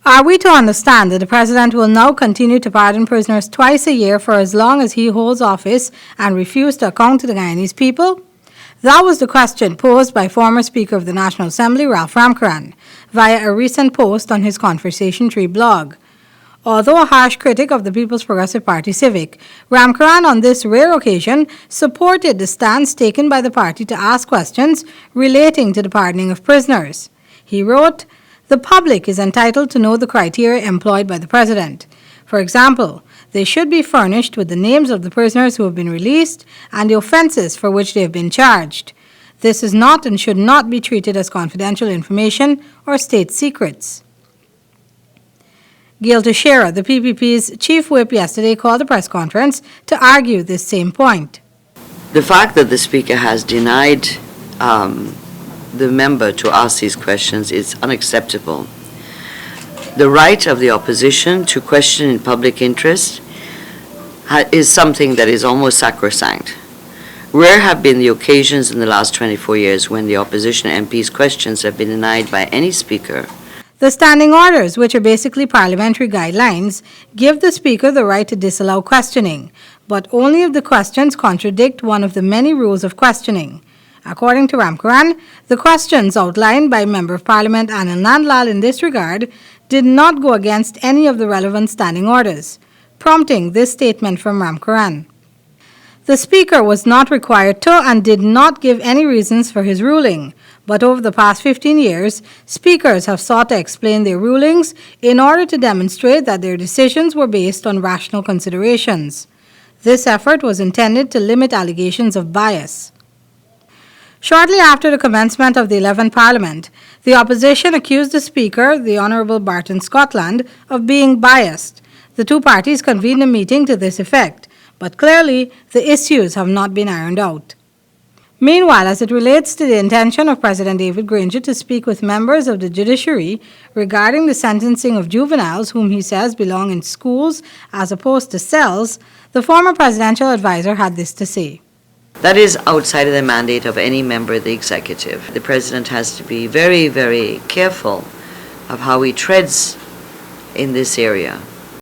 Are we to understand that the President will now continue to pardon prisoners twice a year for as long as he holds office and refuse to account to the Guyanese people? That was the question posed by former Speaker of the National Assembly, Ralph Ramkarran, via a recent post on his Conversation Tree blog. Although a harsh critic of the People's Progressive Party Civic, Ramkarran on this rare occasion supported the stance taken by the party to ask questions relating to the pardoning of prisoners. He wrote, "The public is entitled to know the criteria employed by the President. For example, they should be furnished with the names of the prisoners who have been released and the offences for which they have been charged. This is not and should not be treated as confidential information or state secrets." Gail Teixeira, the PPP's chief whip, yesterday called a press conference to argue this same point. The fact that the Speaker has denied the member to ask these questions is unacceptable. The right of the opposition to question in public interest is something that is almost sacrosanct. Rare have been the occasions in the last 24 years when the opposition MP's questions have been denied by any Speaker. The standing orders, which are basically parliamentary guidelines, give the Speaker the right to disallow questioning, but only if the questions contradict one of the many rules of questioning. According to Ramkarran, the questions outlined by Member of Parliament Anil Nandlal in this regard did not go against any of the relevant standing orders, prompting this statement from Ramkarran. The Speaker was not required to and did not give any reasons for his ruling, but over the past 15 years, Speakers have sought to explain their rulings in order to demonstrate that their decisions were based on rational considerations. This effort was intended to limit allegations of bias. Shortly after the commencement of the 11th Parliament, the opposition accused the Speaker, the Honourable Barton Scotland, of being biased. The two parties convened a meeting to this effect, but clearly the issues have not been ironed out. Meanwhile, as it relates to the intention of President David Granger to speak with members of the judiciary regarding the sentencing of juveniles whom he says belong in schools as opposed to cells, the former presidential advisor had this to say. That is outside of the mandate of any member of the executive. The President has to be very, very careful of how he treads in this area.